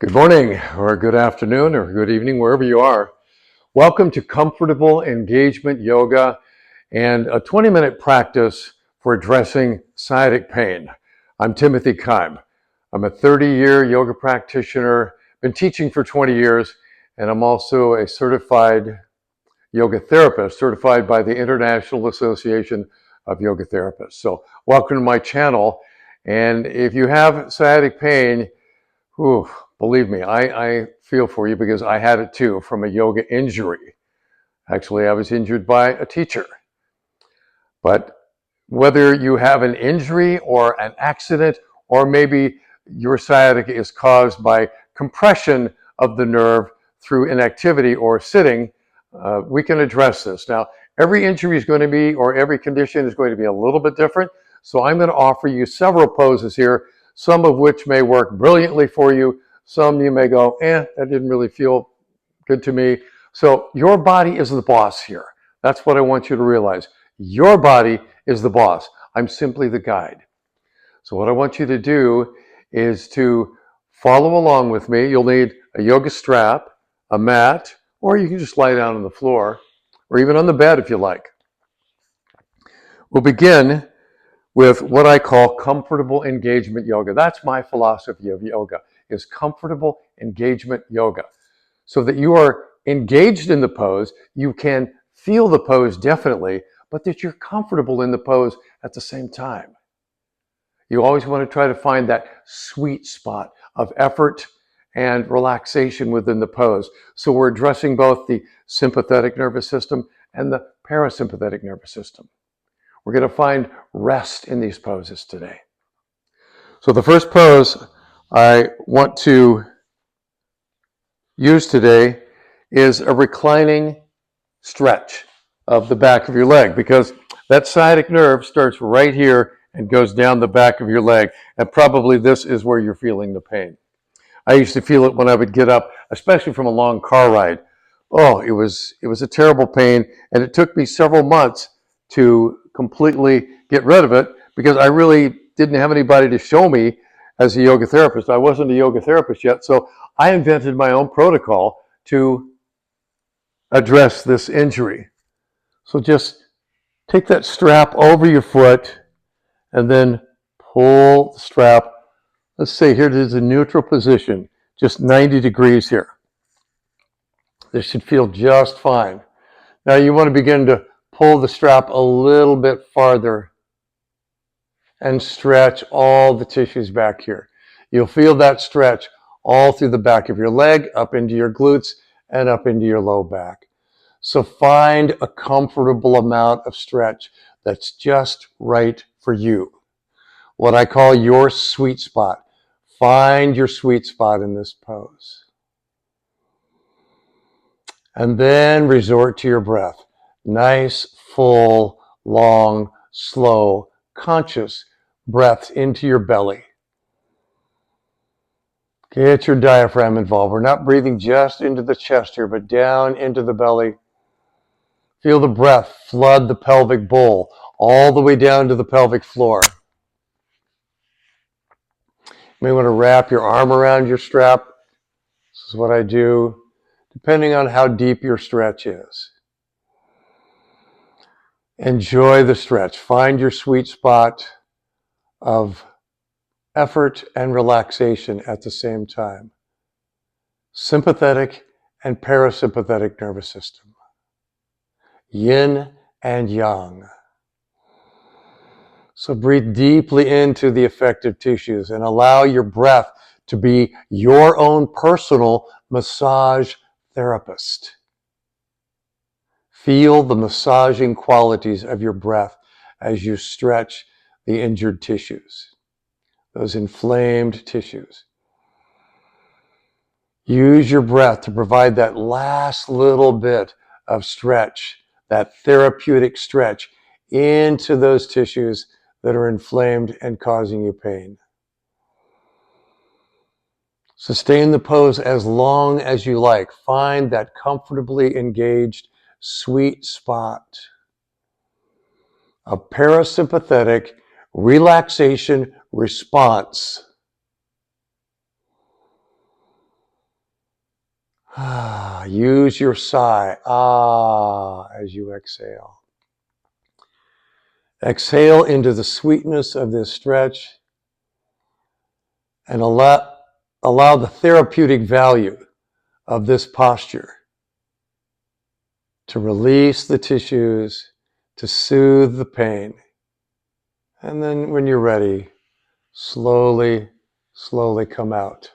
Good morning, or good afternoon, or good evening, wherever you are. Welcome to Comfortable Engagement Yoga and a 20-minute practice for addressing sciatic pain. I'm Timothy Keim. I'm a 30-year yoga practitioner, been teaching for 20 years, and I'm also a certified yoga therapist, certified by the International Association of Yoga Therapists. So welcome to my channel. And if you have sciatic pain, ooh, believe me, I feel for you because I had it too from a yoga injury. Actually, I was injured by a teacher. But whether you have an injury or an accident, or maybe your sciatica is caused by compression of the nerve through inactivity or sitting, we can address this. Now, every injury is going to be, or every condition is going to be a little bit different. So I'm going to offer you several poses here, some of which may work brilliantly for you. Some you may go, that didn't really feel good to me. So your body is the boss here. That's what I want you to realize. Your body is the boss. I'm simply the guide. So what I want you to do is to follow along with me. You'll need a yoga strap, a mat, or you can just lie down on the floor, or even on the bed if you like. We'll begin with what I call comfortable engagement yoga. That's my philosophy of yoga, is comfortable engagement yoga. So that you are engaged in the pose, you can feel the pose definitely, but that you're comfortable in the pose at the same time. You always want to try to find that sweet spot of effort and relaxation within the pose. So we're addressing both the sympathetic nervous system and the parasympathetic nervous system. We're going to find rest in these poses today. So the first pose I want to use today is a reclining stretch of the back of your leg, because that sciatic nerve starts right here and goes down the back of your leg, and probably this is where you're feeling the pain. I used to feel it when I would get up, especially from a long car ride. Oh, it was a terrible pain, and it took me several months to completely get rid of it because I really didn't have anybody to show me as a yoga therapist. I wasn't a yoga therapist yet, so I invented my own protocol to address this injury. So just take that strap over your foot and then pull the strap. Let's say here it is a neutral position, just 90 degrees here. This should feel just fine. Now you want to begin to pull the strap a little bit farther and stretch all the tissues back here. You'll feel that stretch all through the back of your leg, up into your glutes, and up into your low back. So find a comfortable amount of stretch that's just right for you. What I call your sweet spot. Find your sweet spot in this pose. And then resort to your breath. Nice, full, long, slow, conscious breaths into your belly. Get your diaphragm involved. We're not breathing just into the chest here, but down into the belly. Feel the breath flood the pelvic bowl all the way down to the pelvic floor. You may want to wrap your arm around your strap. This is what I do, depending on how deep your stretch is. Enjoy the stretch. Find your sweet spot of effort and relaxation at the same time. Sympathetic and parasympathetic nervous system. Yin and yang. So breathe deeply into the affected tissues and allow your breath to be your own personal massage therapist. Feel the massaging qualities of your breath as you stretch the injured tissues, those inflamed tissues. Use your breath to provide that last little bit of stretch, that therapeutic stretch into those tissues that are inflamed and causing you pain. Sustain the pose as long as you like. Find that comfortably engaged sweet spot of parasympathetic relaxation response. Use your sigh, as you exhale. Exhale into the sweetness of this stretch and allow the therapeutic value of this posture to release the tissues, to soothe the pain. And then when you're ready, slowly come out.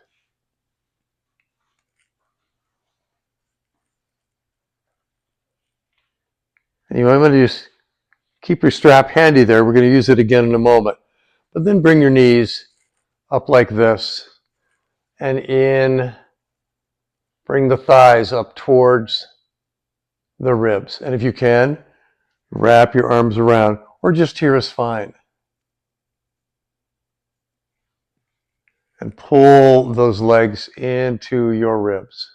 And you might want to just keep your strap handy there. We're going to use it again in a moment. But then bring your knees up like this and in. Bring the thighs up towards the ribs. And if you can, wrap your arms around, or just here is fine. And pull those legs into your ribs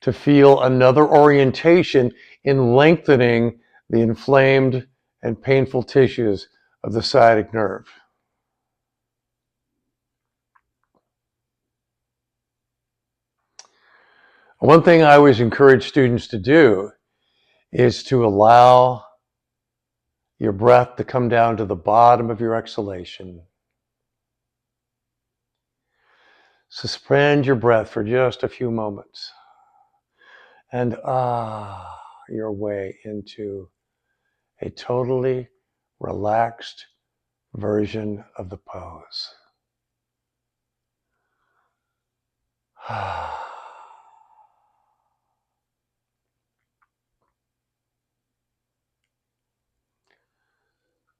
to feel another orientation in lengthening the inflamed and painful tissues of the sciatic nerve. One thing I always encourage students to do is to allow your breath to come down to the bottom of your exhalation. Suspend your breath for just a few moments and your way into a totally relaxed version of the pose.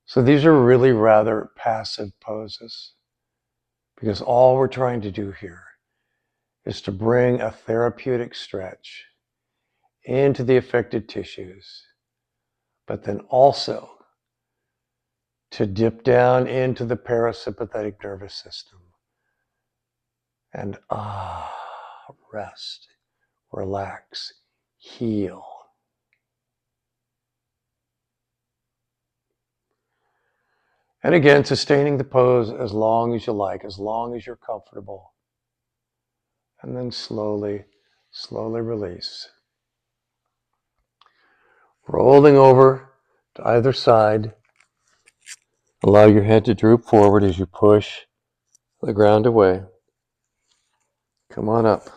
So these are really rather passive poses because all we're trying to do here is to bring a therapeutic stretch into the affected tissues, but then also to dip down into the parasympathetic nervous system and rest, relax, heal. And again, sustaining the pose as long as you like, as long as you're comfortable. And then slowly release. Rolling over to either side. Allow your head to droop forward as you push the ground away. Come on up.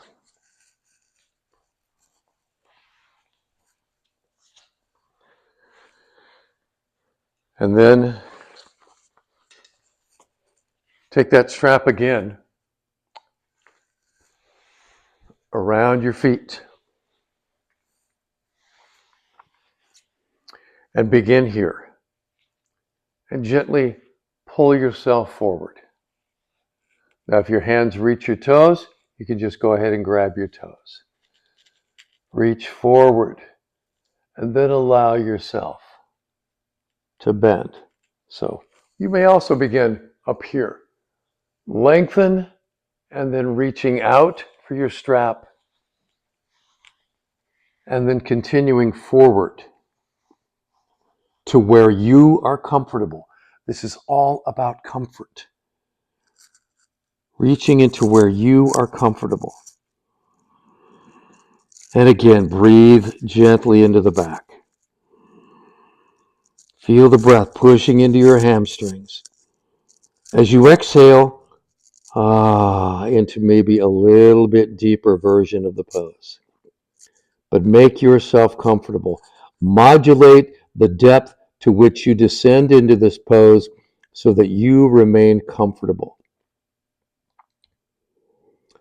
And then take that strap again around your feet. And begin here. And gently pull yourself forward. Now, if your hands reach your toes, you can just go ahead and grab your toes. Reach forward and then allow yourself to bend. So you may also begin up here. Lengthen and then reaching out for your strap and then continuing forward to where you are comfortable. This is all about comfort. Reaching into where you are comfortable. And again, breathe gently into the back. Feel the breath pushing into your hamstrings. As you exhale, into maybe a little bit deeper version of the pose. But make yourself comfortable. Modulate the depth to which you descend into this pose so that you remain comfortable.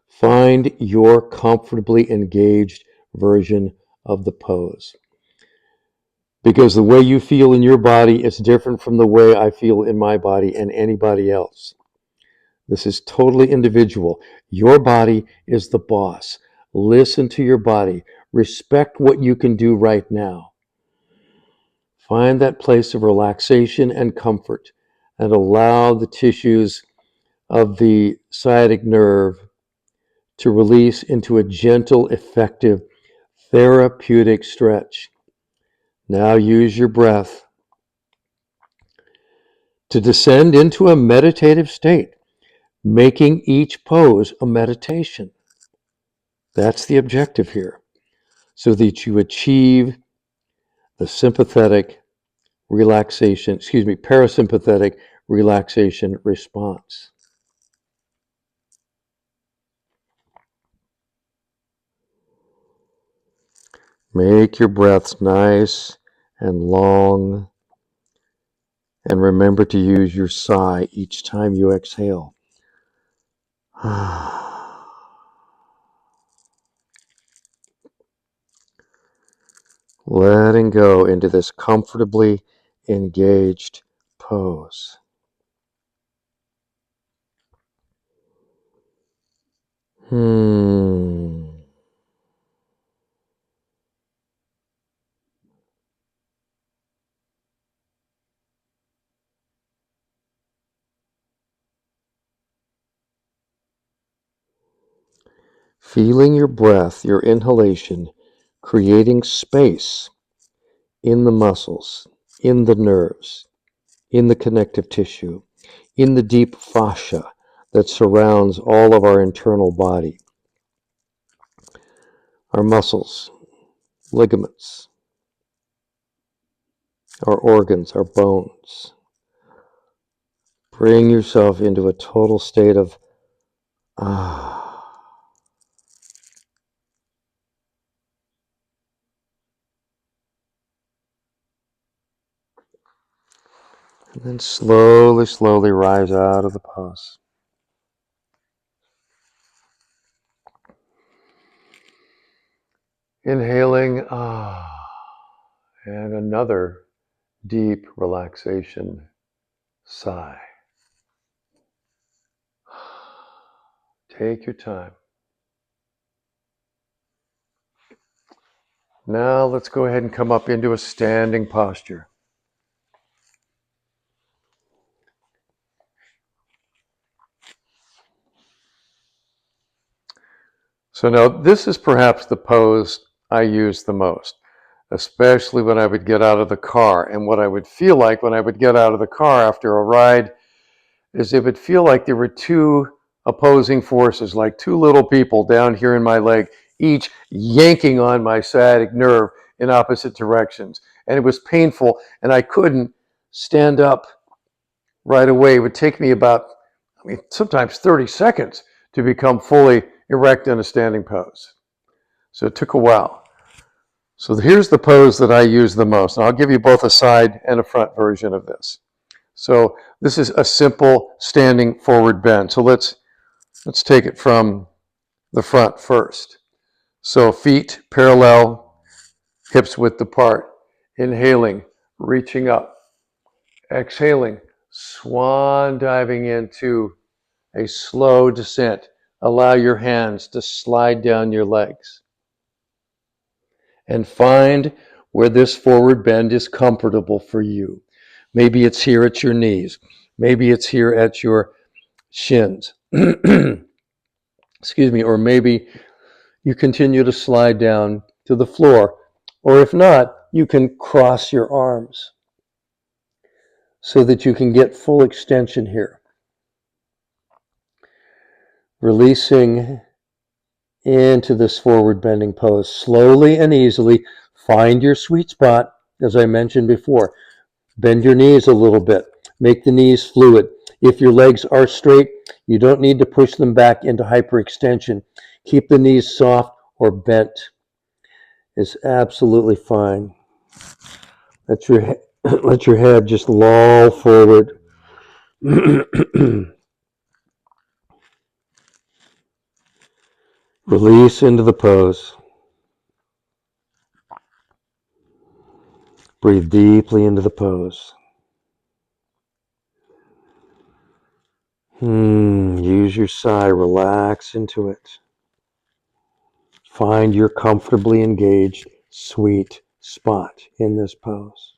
Find your comfortably engaged version of the pose. Because the way you feel in your body is different from the way I feel in my body and anybody else. This is totally individual. Your body is the boss. Listen to your body. Respect what you can do right now. Find that place of relaxation and comfort and allow the tissues of the sciatic nerve to release into a gentle, effective, therapeutic stretch. Now use your breath to descend into a meditative state, making each pose a meditation. That's the objective here, so that you achieve the parasympathetic relaxation response. Make your breaths nice and long, and remember to use your sigh each time you exhale. Letting go into this comfortably engaged pose. Feeling your breath, your inhalation, creating space in the muscles, in the nerves, in the connective tissue, in the deep fascia that surrounds all of our internal body, our muscles, ligaments, our organs, our bones. Bring yourself into a total state of and then slowly rise out of the pose. Inhaling, and another deep relaxation sigh. Take your time. Now let's go ahead and come up into a standing posture. So now this is perhaps the pose I use the most, especially when I would get out of the car. And what I would feel like when I would get out of the car after a ride is it would feel like there were two opposing forces, like two little people down here in my leg, each yanking on my sciatic nerve in opposite directions. And it was painful, and I couldn't stand up right away. It would take me about, sometimes 30 seconds to become fully erect in a standing pose. So it took a while. So here's the pose that I use the most. And I'll give you both a side and a front version of this. So this is a simple standing forward bend. So let's take it from the front first. So feet parallel, hips width apart. Inhaling, reaching up. Exhaling, swan diving into a slow descent. Allow your hands to slide down your legs. And find where this forward bend is comfortable for you. Maybe it's here at your knees. Maybe it's here at your shins. Excuse me. Or maybe you continue to slide down to the floor. Or if not, you can cross your arms so that you can get full extension here. Releasing into this forward bending pose slowly and easily. Find your sweet spot, as I mentioned before. Bend your knees a little bit. Make the knees fluid. If your legs are straight, you don't need to push them back into hyperextension. Keep the knees soft or bent. It's absolutely fine. Let your head just loll forward. Release into the pose. Breathe deeply into the pose. Use your sigh. Relax into it. Find your comfortably engaged, sweet spot in this pose.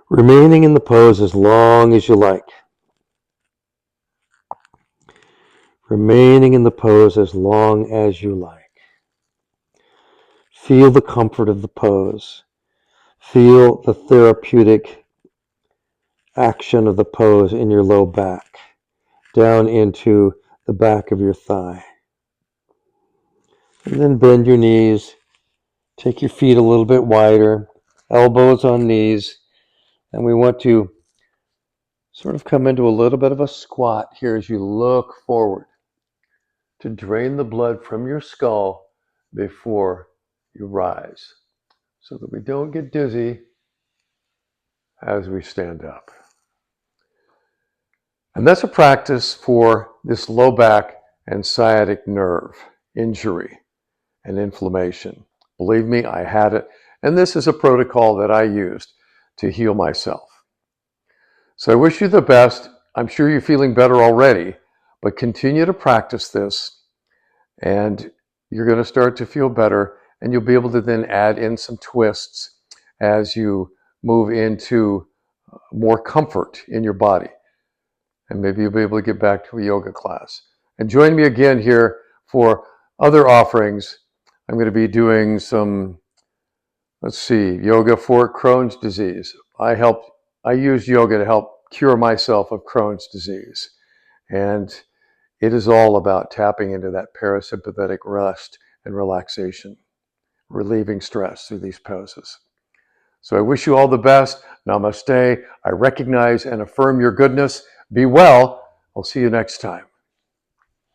Remaining in the pose as long as you like. Remaining in the pose as long as you like. Feel the comfort of the pose. Feel the therapeutic action of the pose in your low back, down into the back of your thigh. And then bend your knees. Take your feet a little bit wider, elbows on knees, and we want to sort of come into a little bit of a squat here as you look forward to drain the blood from your skull before you rise, so that we don't get dizzy as we stand up. And that's a practice for this low back and sciatic nerve injury and inflammation. Believe me, I had it, and this is a protocol that I used to heal myself. So I wish you the best. I'm sure you're feeling better already, but continue to practice this, and you're going to start to feel better, and you'll be able to then add in some twists as you move into more comfort in your body. And maybe you'll be able to get back to a yoga class. And join me again here for other offerings. I'm going to be doing some, yoga for Crohn's disease. I use yoga to help cure myself of Crohn's disease. And it is all about tapping into that parasympathetic rest and relaxation, relieving stress through these poses. So I wish you all the best. Namaste. I recognize and affirm your goodness. Be well. I'll see you next time.